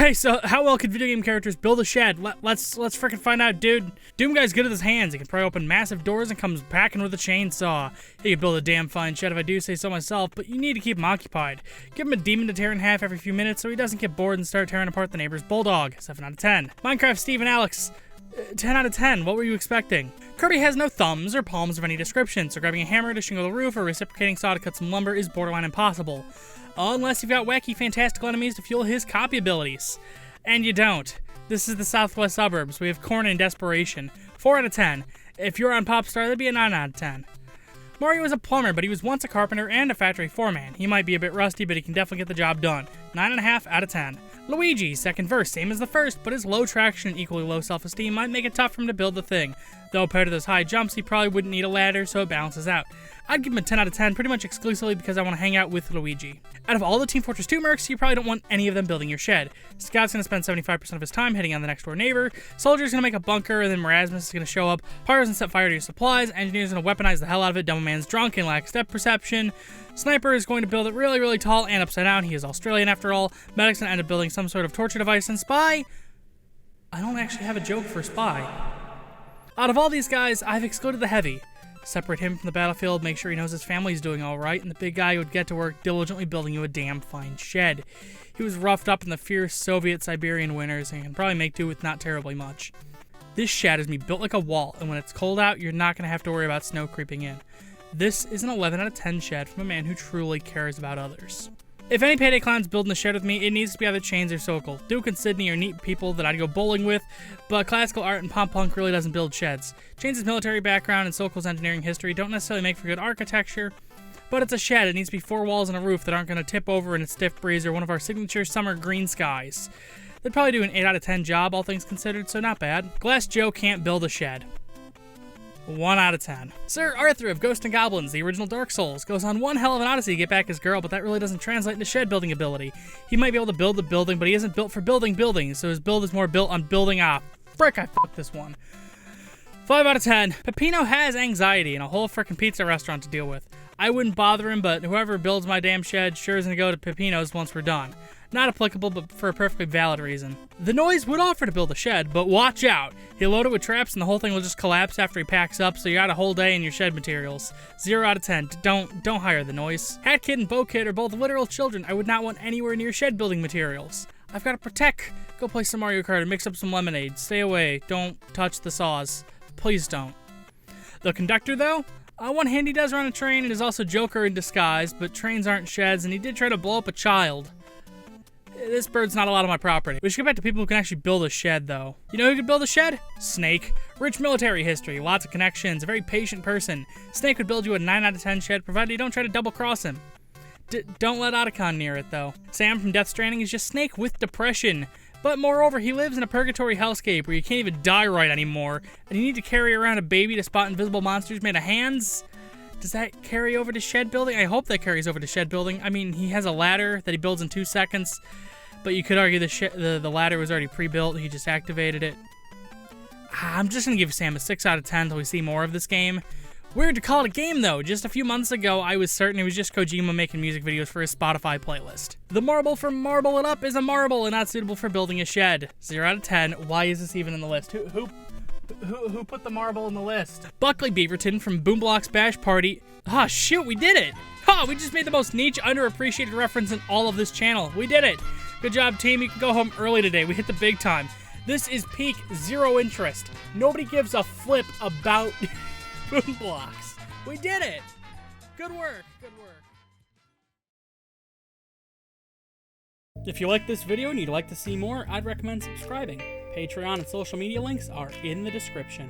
Okay, so how well could video game characters build a shed? Let's freaking find out, dude. Doom Guy's good with his hands. He can pry open massive doors and comes packing with a chainsaw. He could build a damn fine shed if I do say so myself, but you need to keep him occupied. Give him a demon to tear in half every few minutes so he doesn't get bored and start tearing apart the neighbor's bulldog. 7 out of 10. Minecraft Steve and Alex. 10 out of 10. What were you expecting? Kirby has no thumbs or palms of any description, so grabbing a hammer to shingle the roof or reciprocating saw to cut some lumber is borderline impossible. Unless you've got wacky, fantastical enemies to fuel his copy abilities. And you don't. This is the southwest suburbs. We have corn and desperation. 4 out of 10. If you're on Popstar, that'd be a 9 out of 10. Mario is a plumber, but he was once a carpenter and a factory foreman. He might be a bit rusty, but he can definitely get the job done. 9.5 out of 10. Luigi, second verse, same as the first, but his low traction and equally low self-esteem might make it tough for him to build the thing. Though compared to those high jumps, he probably wouldn't need a ladder, so it balances out. I'd give him a 10 out of 10 pretty much exclusively because I want to hang out with Luigi. Out of all the Team Fortress 2 mercs, you probably don't want any of them building your shed. Scout's going to spend 75% of his time hitting on the next door neighbor, Soldier's going to make a bunker, and then Marasmus is going to show up, Pyro's going to set fire to your supplies, Engineer's going to weaponize the hell out of it, Dumb Man's drunk and lacks depth perception, Sniper is going to build it really, really tall and upside down, he is Australian after all, Medic's going to end up building some sort of torture device, and Spy, I don't actually have a joke for Spy. Out of all these guys, I've excluded the heavy. Separate him from the battlefield, make sure he knows his family's doing alright, and the big guy would get to work diligently building you a damn fine shed. He was roughed up in the fierce Soviet-Siberian winters and can probably make do with not terribly much. This shed is me built like a wall, and when it's cold out, you're not going to have to worry about snow creeping in. This is an 11 out of 10 shed from a man who truly cares about others. If any Payday Clown's building a shed with me, it needs to be either Chains or Sokol. Duke and Sydney are neat people that I'd go bowling with, but classical art and pop punk really doesn't build sheds. Chains' military background and Sokol's engineering history don't necessarily make for good architecture, but it's a shed. It needs to be 4 walls and a roof that aren't going to tip over in a stiff breeze or one of our signature summer green skies. They'd probably do an 8 out of 10 job, all things considered, so not bad. Glass Joe can't build a shed. 1 out of 10. Sir Arthur of Ghosts and Goblins, the original Dark Souls, goes on one hell of an odyssey to get back his girl, but that really doesn't translate into shed building ability. He might be able to build the building, but he isn't built for building buildings, so his build is more built on building off. Frick, I fucked this one. 5 out of 10. Peppino has anxiety and a whole frickin' pizza restaurant to deal with. I wouldn't bother him, but whoever builds my damn shed sure is gonna go to Peppino's once we're done. Not applicable, but for a perfectly valid reason. The Noise would offer to build a shed, but watch out. He'll load it with traps and the whole thing will just collapse after he packs up, so you got a whole day in your shed materials. 0 out of 10. Don't hire the Noise. Hat Kid and Bo Kid are both literal children I would not want anywhere near shed building materials. I've got to protect. Go play some Mario Kart and mix up some lemonade. Stay away. Don't touch the saws. Please don't. The Conductor, though? On one hand, he does run a train and is also Joker in disguise, but trains aren't sheds, and he did try to blow up a child. This bird's not a lot of my property. We should get back to people who can actually build a shed, though. You know who could build a shed? Snake. Rich military history, lots of connections, a very patient person. Snake would build you a 9 out of 10 shed, provided you don't try to double-cross him. Don't let Otacon near it, though. Sam from Death Stranding is just Snake with depression. But moreover, he lives in a purgatory hellscape where you can't even die right anymore, and you need to carry around a baby to spot invisible monsters made of hands. Does that carry over to shed building? I hope that carries over to shed building. I mean, he has a ladder that he builds in 2 seconds, but you could argue the ladder was already pre-built. He just activated it. I'm just going to give Sam a 6 out of 10 until we see more of this game. Weird to call it a game, though. Just a few months ago, I was certain it was just Kojima making music videos for his Spotify playlist. The marble from Marble It Up is a marble and not suitable for building a shed. 0 out of 10. Why is this even in the list? Who put the marble in the list? Buckley Beaverton from Boomblocks Bash Party. Ah, shoot, we did it! Ha, we just made the most niche, underappreciated reference in all of this channel. We did it! Good job, team. You can go home early today. We hit the big time. This is peak 0 interest. Nobody gives a flip about Boomblocks. We did it! Good work, good work. If you like this video and you'd like to see more, I'd recommend subscribing. Patreon and social media links are in the description.